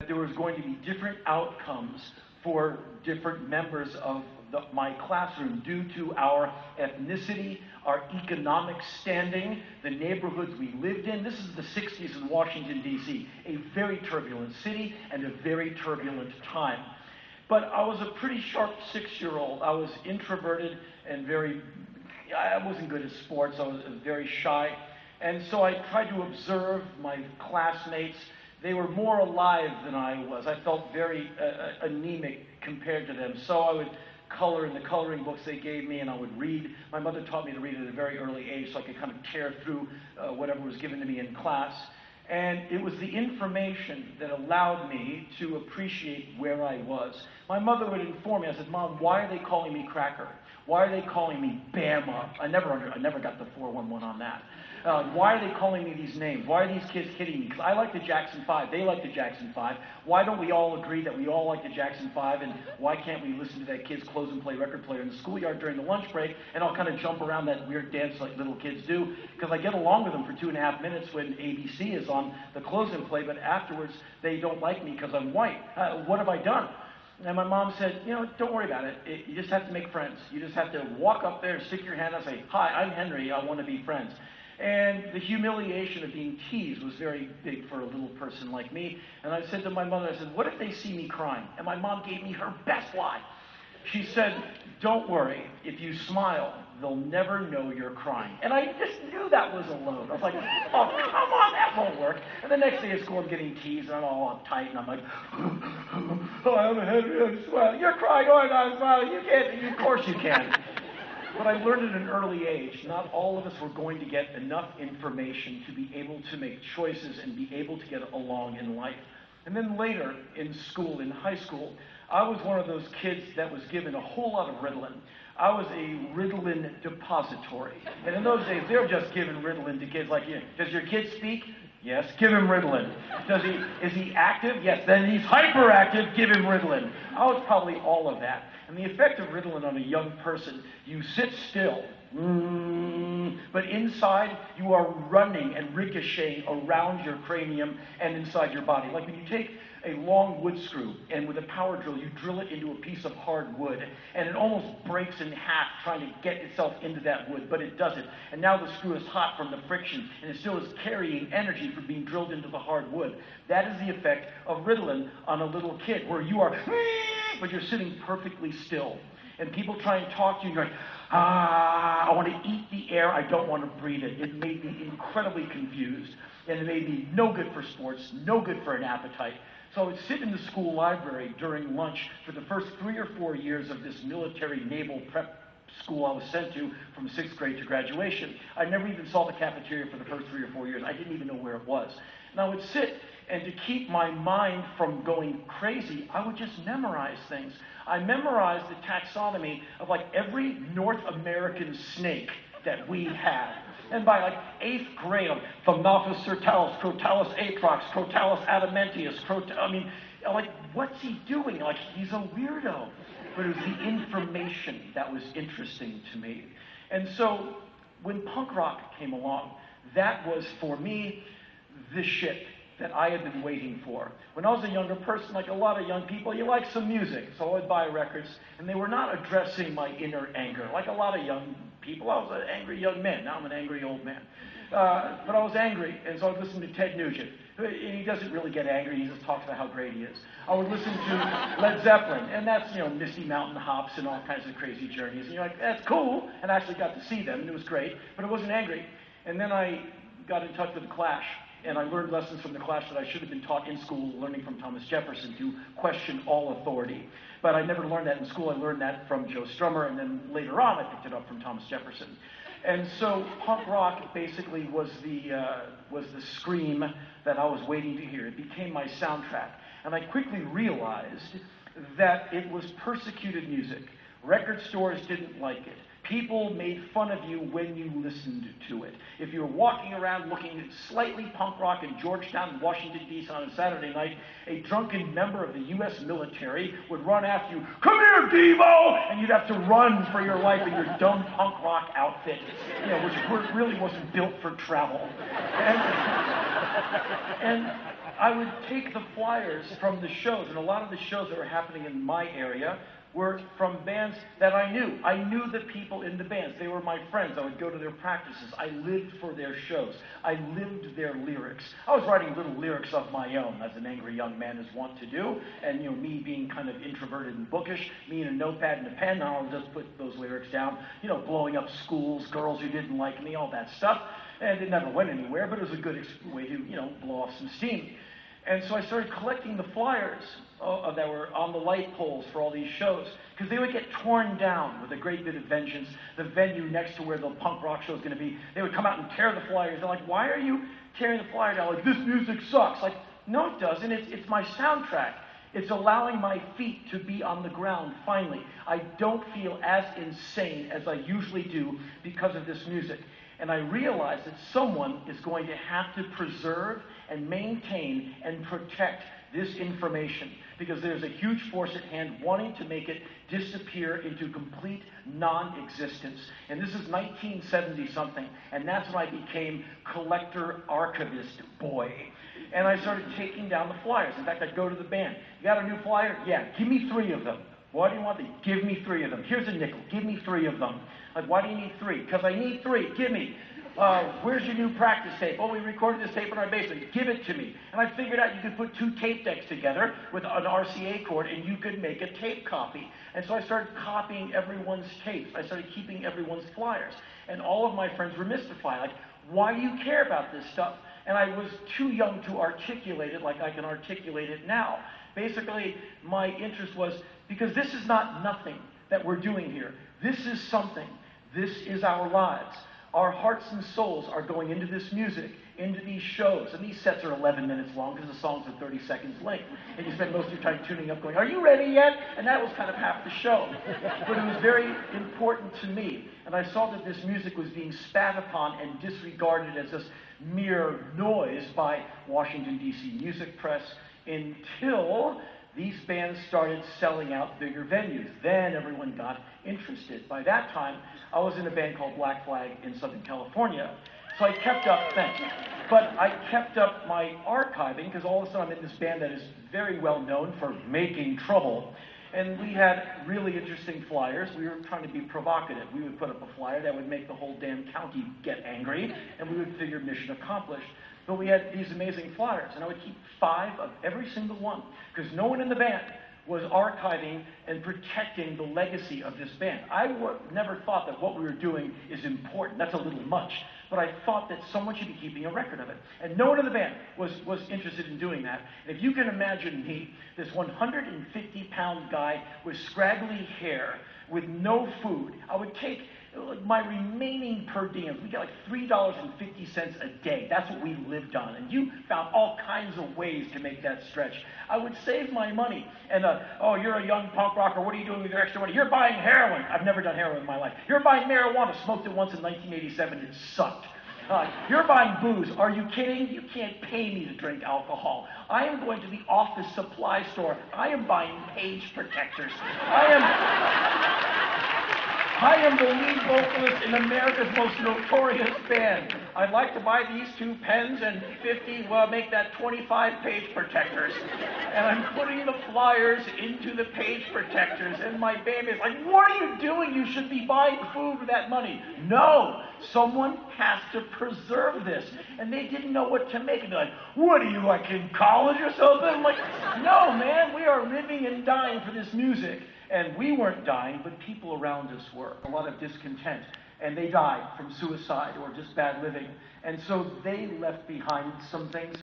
there was going to be different outcomes for different members of my classroom due to our ethnicity, our economic standing, the neighborhoods we lived in. This is the 60s in Washington, D.C., a very turbulent city and a very turbulent time. But I was a pretty sharp 6-year-old. I was introverted and I wasn't good at sports. I was very shy. And so I tried to observe my classmates. They were more alive than I was. I felt very anemic compared to them. So I would color in the coloring books they gave me, and I would read. My mother taught me to read at a very early age so I could kind of tear through whatever was given to me in class. And it was the information that allowed me to appreciate where I was. My mother would inform me. I said, "Mom, why are they calling me Cracker? Why are they calling me Bama?" I never got the 411 on that. Why are they calling me these names? Why are these kids hitting me? Because I like the Jackson 5. They like the Jackson 5. Why don't we all agree that we all like the Jackson 5? And why can't we listen to that kid's close and play record player in the schoolyard during the lunch break? And I'll kind of jump around that weird dance like little kids do. Because I get along with them for 2.5 minutes when ABC is on the close and play. But afterwards, they don't like me because I'm white. What have I done? And my mom said, don't worry about it. You just have to make friends. You just have to walk up there and stick your hand out and say, "Hi, I'm Henry. I want to be friends." And the humiliation of being teased was very big for a little person like me. And I said to my mother, I said, "What if they see me crying?" And my mom gave me her best lie. She said, "Don't worry. If you smile, they'll never know you're crying." And I just knew that was a load. I was like, "Oh, come on, that won't work." And the next day at school, I'm getting teased, and I'm all uptight, and I'm like, "Oh, I'm Henry, I'm smiling." "You're crying." "Oh, I'm smiling." "You can't." "Of course you can." But I learned at an early age, not all of us were going to get enough information to be able to make choices and be able to get along in life. And then later in school, in high school, I was one of those kids that was given a whole lot of Ritalin. I was a Ritalin depository. And in those days, they were just giving Ritalin to kids like you. "Does your kid speak?" "Yes." "Give him Ritalin." Is he active?" "Yes." "Then he's hyperactive. Give him Ritalin." I was probably all of that. And the effect of Ritalin on a young person, you sit still, but inside you are running and ricocheting around your cranium and inside your body. Like when you take a long wood screw and with a power drill you drill it into a piece of hard wood and it almost breaks in half trying to get itself into that wood, but it doesn't. And now the screw is hot from the friction and it still is carrying energy from being drilled into the hard wood. That is the effect of Ritalin on a little kid, where you are, but you're sitting perfectly still. And people try and talk to you, and you're like, I want to eat the air, I don't want to breathe it. It made me incredibly confused, and it made me no good for sports, no good for an appetite. So I would sit in the school library during lunch for the first 3 or 4 years of this military naval prep school I was sent to from 6th grade to graduation. I never even saw the cafeteria for the first 3 or 4 years. I didn't even know where it was. And I would sit, and to keep my mind from going crazy, I would just memorize things. I memorized the taxonomy of like every North American snake that we had. And by like 8th grade, Thamnophis sertalis, Crotalus atrox, Crotalus adamantius, like, what's he doing? Like, he's a weirdo. But it was the information that was interesting to me. And so when punk rock came along, that was, for me, the ship that I had been waiting for. When I was a younger person, like a lot of young people, you like some music. So I would buy records, and they were not addressing my inner anger. Like a lot of young people, I was an angry young man. Now I'm an angry old man. But I was angry, and so I would listen to Ted Nugent. He doesn't really get angry, he just talks about how great he is. I would listen to Led Zeppelin, and that's, Misty Mountain Hops and all kinds of crazy journeys. And you're like, that's cool, and I actually got to see them, and it was great, but it wasn't angry. And then I got in touch with The Clash, and I learned lessons from The Clash that I should have been taught in school, learning from Thomas Jefferson to question all authority. But I never learned that in school. I learned that from Joe Strummer, and then later on I picked it up from Thomas Jefferson. And so punk rock basically was the scream that I was waiting to hear. It became my soundtrack. And I quickly realized that it was persecuted music. Record stores didn't like it. People made fun of you when you listened to it. If you were walking around looking slightly punk rock in Georgetown, Washington, D.C. on a Saturday night, a drunken member of the U.S. military would run after you, "Come here, Devo!" And you'd have to run for your life in your dumb punk rock outfit, which really wasn't built for travel. And I would take the flyers from the shows, and a lot of the shows that were happening in my area were from bands that I knew. I knew the people in the bands. They were my friends. I would go to their practices. I lived for their shows. I lived their lyrics. I was writing little lyrics of my own, as an angry young man is wont to do. And me being kind of introverted and bookish, me and a notepad and a pen, I'll just put those lyrics down. Blowing up schools, girls who didn't like me, all that stuff. And it never went anywhere, but it was a good way to, blow off some steam. And so I started collecting the flyers that were on the light poles for all these shows, because they would get torn down with a great bit of vengeance. The venue next to where the punk rock show is going to be, they would come out and tear the flyers. They're like, why are you tearing the flyer down? Like, this music sucks. Like, no, it doesn't. It's my soundtrack. It's allowing my feet to be on the ground, finally. I don't feel as insane as I usually do because of this music. And I realized that someone is going to have to preserve and maintain and protect this information, because there's a huge force at hand wanting to make it disappear into complete non-existence. And this is 1970-something, and that's when I became collector archivist boy. And I started taking down the flyers. In fact, I'd go to the band. You got a new flyer? Yeah, give me 3 of them. Why do you want these? Give me 3 of them. Here's a nickel. Give me 3 of them. Like, why do you need 3? Because I need 3. Give me. Where's your new practice tape? Oh, we recorded this tape in our basement. Give it to me. And I figured out you could put 2 tape decks together with an RCA cord, and you could make a tape copy. And so I started copying everyone's tapes. I started keeping everyone's flyers. And all of my friends were mystified. Like, why do you care about this stuff? And I was too young to articulate it like I can articulate it now. Basically, my interest was, because this is not nothing that we're doing here. This is something. This is our lives. Our hearts and souls are going into this music, into these shows. And these sets are 11 minutes long because the songs are 30 seconds length. And you spend most of your time tuning up going, are you ready yet? And that was kind of half the show. But it was very important to me. And I saw that this music was being spat upon and disregarded as just mere noise by Washington, D.C. music press, until these bands started selling out bigger venues. Then everyone got interested. By that time, I was in a band called Black Flag in Southern California. So I kept up, but I kept up my archiving, because all of a sudden I'm in this band that is very well known for making trouble. And we had really interesting flyers. We were trying to be provocative. We would put up a flyer that would make the whole damn county get angry, and we would figure mission accomplished. But we had these amazing flyers, and I would keep 5 of every single one, because no one in the band was archiving and protecting the legacy of this band. I never thought that what we were doing is important. That's a little much. But I thought that someone should be keeping a record of it. And no one in the band was interested in doing that. And if you can imagine me, this 150-pound guy with scraggly hair, with no food, I would take my remaining per diem. We got like $3.50 a day. That's what we lived on. And you found all kinds of ways to make that stretch. I would save my money. And, oh, you're a young punk rocker. What are you doing with your extra money? You're buying heroin. I've never done heroin in my life. You're buying marijuana. Smoked it once in 1987. It sucked. You're buying booze. Are you kidding? You can't pay me to drink alcohol. I am going to the office supply store. I am buying page protectors. I am the lead vocalist in America's most notorious band. I'd like to buy these 2 pens and 50, well, make that 25 page protectors. And I'm putting the flyers into the page protectors, and my band is like, what are you doing? You should be buying food with that money. No, someone has to preserve this. And they didn't know what to make. And they're like, what are you, like in college or something? I'm like, no, man, we are living and dying for this music. And we weren't dying, but people around us were. A lot of discontent. And they died from suicide or just bad living. And so they left behind some things.